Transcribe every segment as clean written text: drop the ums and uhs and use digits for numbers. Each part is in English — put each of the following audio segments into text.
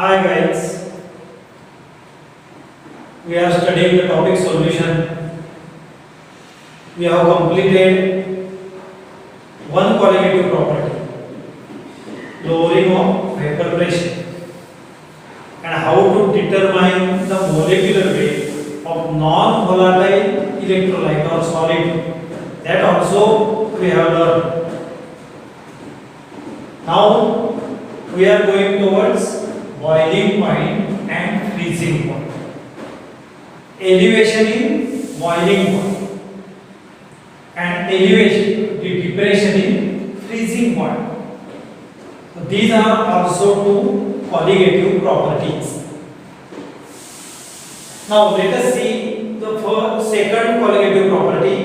Hi guys, we are studying the topic solution. We have completed one qualitative property, lowering of vapor pressure, and how to determine the molecular weight of non-volatile electrolyte or solid. That also we have learned. Now we are going towards boiling point and freezing point. Elevation in boiling point and elevation, the depression in freezing point. So these are also two colligative properties. Now let us see the second colligative property,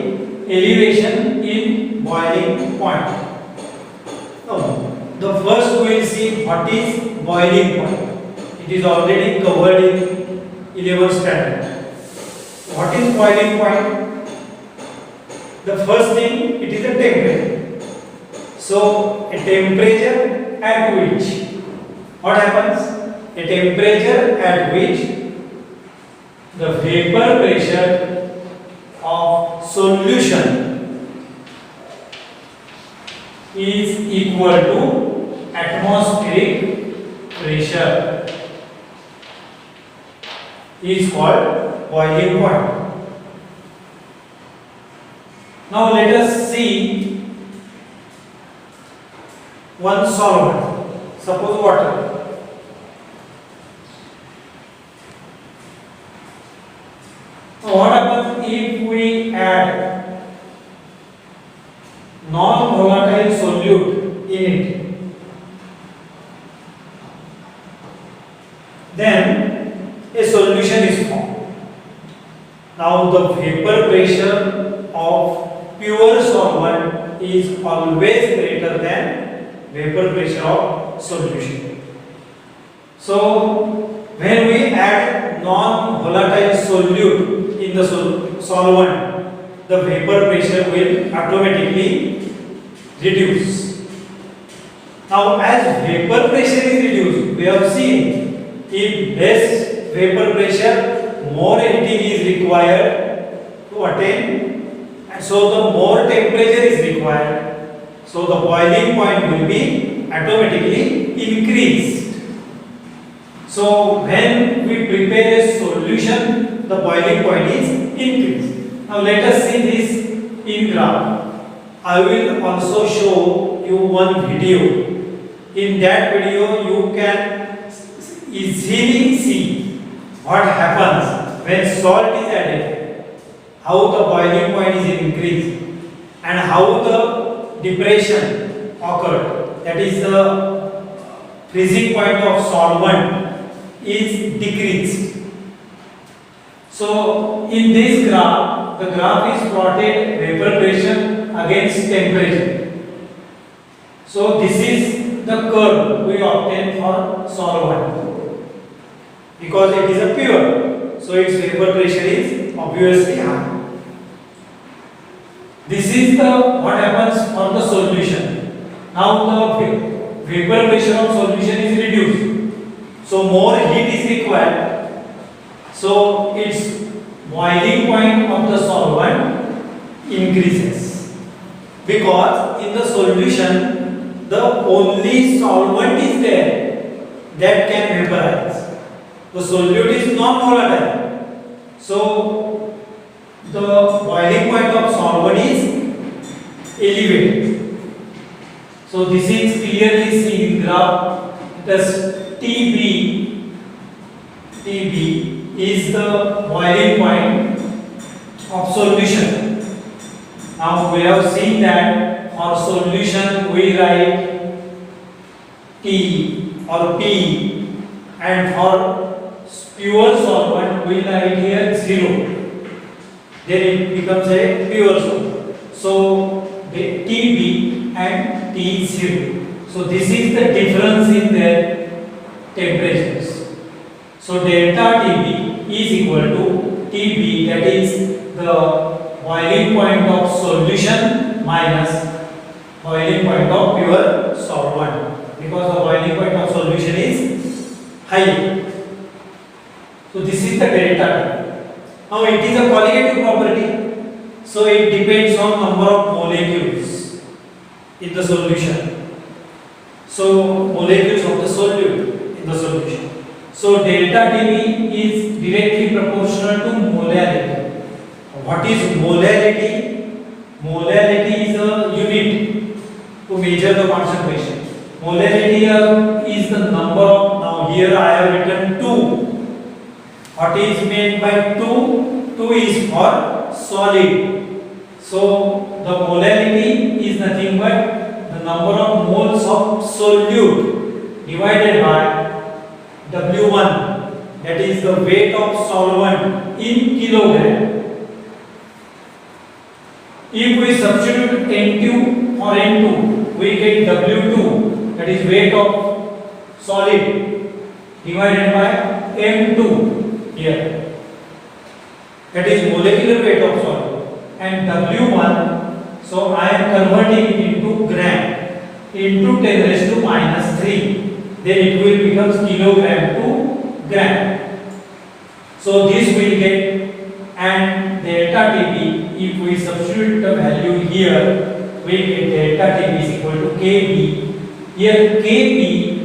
elevation in boiling point. Now the first we will see what is boiling point. It is already covered in 11th standard. What is boiling point? The first thing, it is a temperature. So a temperature at which what happens? A temperature at which the vapor pressure of solution is equal to atmospheric pressure is called boiling point. Now let us see one solvent, suppose water. Now what happens if we add non-volatile solute in it? Then a solution is formed. Now the vapor pressure of pure solvent is always greater than vapor pressure of solution. So when we add non-volatile solute in the solvent, the vapor pressure will automatically reduce. Now as vapor pressure is reduced, we have seen if less vapor pressure, more heating is required to attain, and so the more temperature is required, so the boiling point will be automatically increased. So when we prepare a solution, the boiling point is increased. Now let us see this in graph. I will also show you one video. In that video you can easily see what happens when salt is added, how the boiling point is increased, and how the depression occurred, that is the freezing point of solvent is decreased. So in this graph, the graph is plotted vapor pressure against temperature. So this is the curve we obtain for solvent. Because it is a pure, so its vapor pressure is obviously high. This is the what happens for the solution. Now the vapor pressure of solution is reduced, so more heat is required. So its boiling point of the solvent increases, because in the solution the only solvent is there that can vaporize. The solute is non-volatile, so the boiling point of solvent is elevated. So this is clearly seen in graph. Thus TB is the boiling point of solution. Now we have seen that for solution we write T or P, and for pure solvent we write here 0, then it becomes a pure solvent. So the TB and T0. So this is the difference in their temperatures. So delta TB is equal to TB, that is the boiling point of solution minus boiling point of pure solvent, because the boiling point of solution is high. So this is the delta T. Now it is a colligative property. So it depends on number of molecules in the solution. So molecules of the solute in the solution. So delta Tb is directly proportional to molarity. What is molarity? Molarity is a unit to measure the concentration. Molarity is the number of, now here I have written 2. What is meant by 2? 2 is for solid. So the molarity is nothing but the number of moles of solute divided by W1, that is the weight of solvent in kilogram. If we substitute N2 or N2, we get W2, that is weight of solid divided by M2 here, that is molecular weight of solid, and W1, so I am converting it into gram into 10 raised to minus 3, then it will become kilogram to gram. So this will get, and delta Tb, if we substitute the value here, we get delta Tb is equal to Kb. Here Kb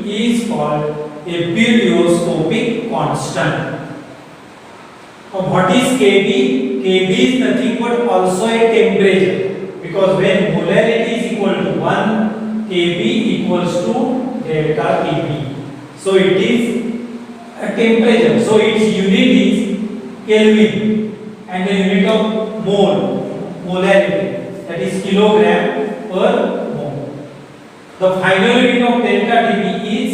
is called a perioscopic constant. Now what is Kb? Kb is nothing but also a temperature, because when molarity is equal to 1, Kb equals to delta Tb. So it is a temperature. So its unit is Kelvin, and the unit of molarity, that is kilogram per mole. The final unit of delta Tb is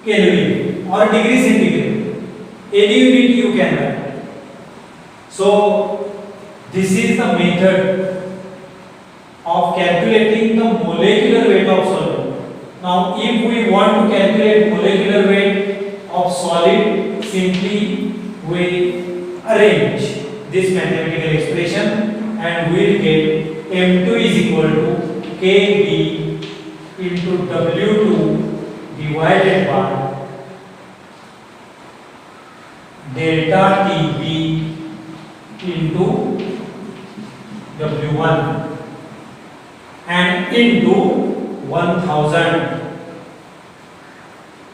Kelvin or degree centigrade. Any unit you can write. So this is the method of calculating the molecular weight of solid. Now if we want to calculate molecular weight of solid, simply we arrange this mathematical expression and we will get M2 is equal to Kb into W2 divided by delta Tb into W1 and into 1000,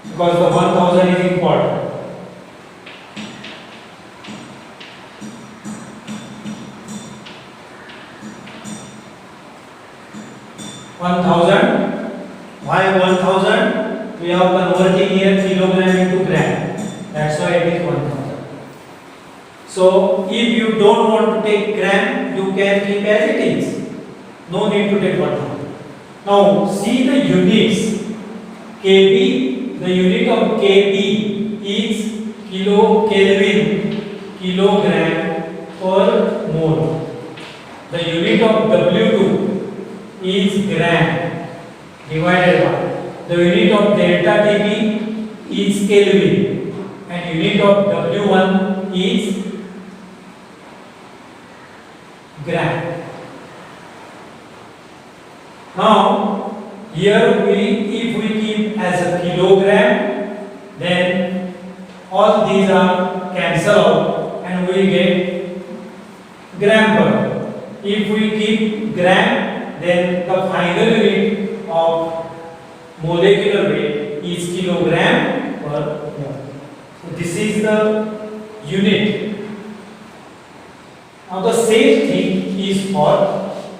because the 1000 is important. 1000. Why 1000? We are converting here kilogram into gram. That's why it is 1000. So if you don't want to take gram, you can keep as it is. No need to take 1000. Now see the units. Kb, the unit of Kb is kilo Kelvin, kilogram per mole. The unit of W2 is gram divided by the unit of delta Tb is Kelvin, and unit of W1 is gram. Now here if we keep as a kilogram, then all these are cancel out and we get gram per. If we keep gram, then the final unit of molecular weight is kilogram per mole. So this is the unit. Now the same thing is for,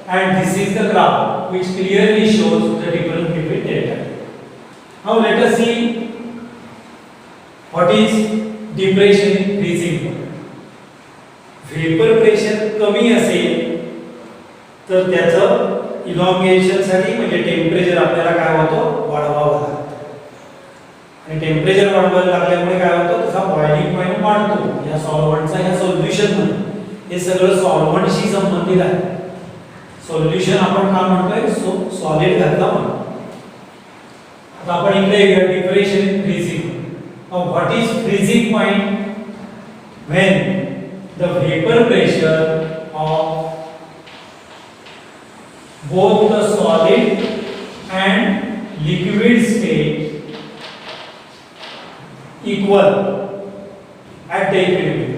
and this is the graph which clearly shows the difference between delta. Now let us see what is depression in freezing point. Vapor pressure कमी असेल तर त्याचं elongation साठी म्हणजे temperature आपल्याला काय होतं वाढवावं लागतं, आणि टेम्परेचर वाढवायला लागल्यामुळे काय होतं तसा बॉइलिंग पॉइंट वाढतो या सॉल्व्हंटचा या सोल्युशन मध्ये. हे सगळं सॉल्व्हंटशी संबंधित आहे. सोल्युशन आपण काय म्हणतोय सॉलिड घातला म्हणतो. आता आपण इकडे depression in freezing. Now what is freezing point? When the vapor pressure of both the solid and liquid state equal at the equilibrium.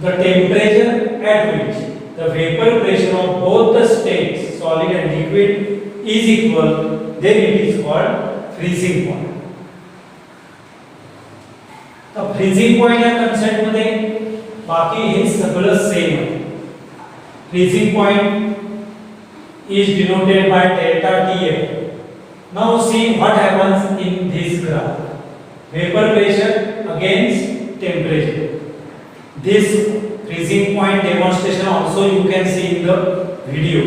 The temperature at which the vapor pressure of both the states, solid and liquid, is equal, then it is called freezing point. तर freezing point या concept मध्ये बाकी हे सगळं same आहे. Freezing point is denoted by delta TF. Now see what happens in this graph. Vapor pressure against temperature. This freezing point demonstration also you can see in the video.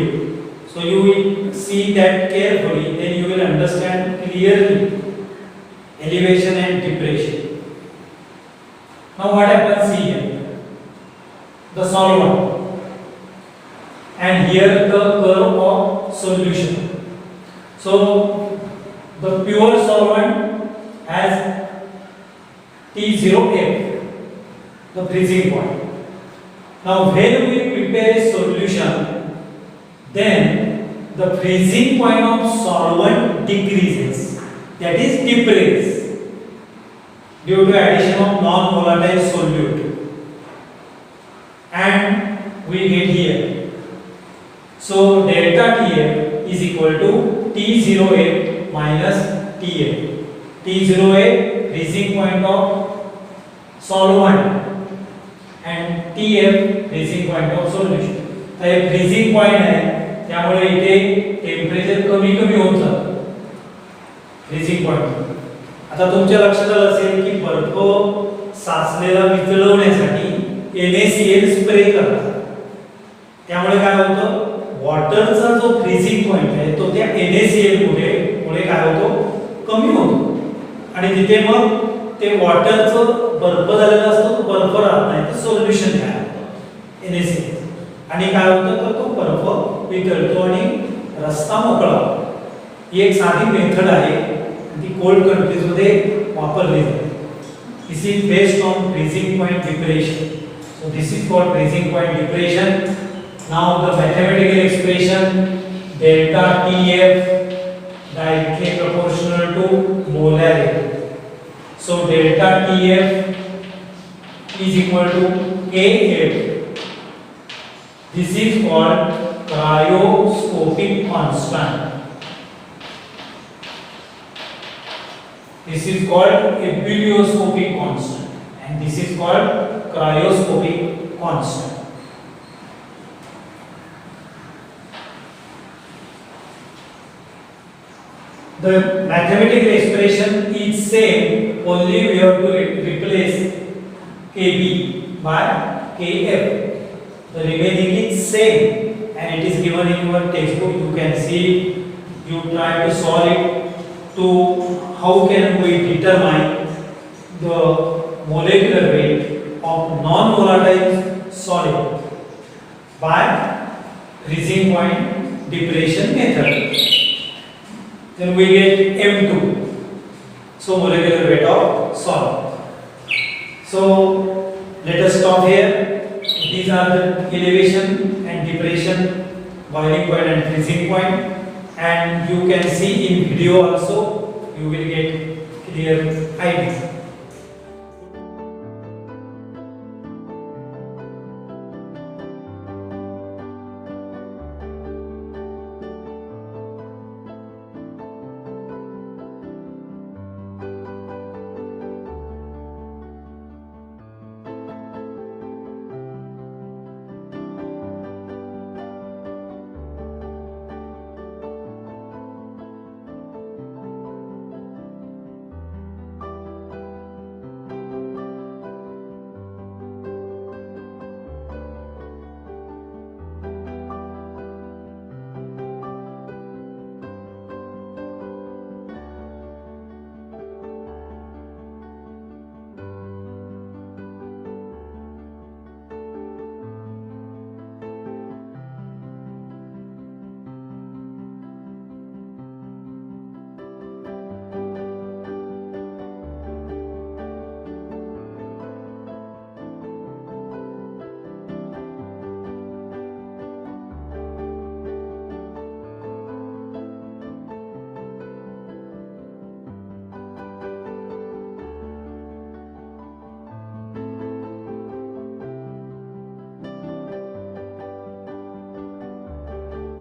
So you will see that carefully, then you will understand clearly elevation and depression. Now what happens here? The solvent, and here the curve of solution. So the pure solvent has T0F, the freezing point. Now when we prepare a solution, then the freezing point of solvent decreases, that is depresses, due to addition of non-volatile solute, and we get here. So delta TF is equal to T0F minus TF. T0F freezing point of solvent and TF freezing point of solution. तर हे freezing point आहे, त्यामुळे इथे temperature कमी कमी होत जातं freezing point. आता तुमच्या लक्षात आलं असेल की बर्फ साचलेला वितळवण्यासाठी NaCl स्प्रे करतात. त्यामुळे काय होतं, वॉटरचा जो फ्रीजिंग पॉइंट आहे तो त्या NaCl मुळे काय होतो, कमी होतो, आणि तिथे मग ते वॉटरचं बर्फ झालेला असतो, तो बर्फ राहत नाही, ते सोल्युशन तयार होतं NaCl, आणि काय होतं तर तो बर्फ वितळतो आणि रस्ता मोकळा होतो. ही एक साधी मेथड आहे, ती कोल्ड कंट्रीज मध्ये वापरली जाते. This is based on freezing point depression. So this is called freezing point depression. Now the mathematical expression delta TF directly proportional to molarity. So delta TF is equal to KF. This is called cryoscopic constant. This is called ebullioscopic constant, and this is called cryoscopic constant. The mathematical expression is same, only we have to replace Kb by Kf. The remaining is same, and it is given in your textbook. You can see, you try to solve it to how can we determine the molecular weight of non-volatile solid by freezing point depression method. Then we get M2, so molecular weight of solid. So let us stop here. These are the elevation and depression, boiling point and freezing point, and you can see in video also, you will get clear idea.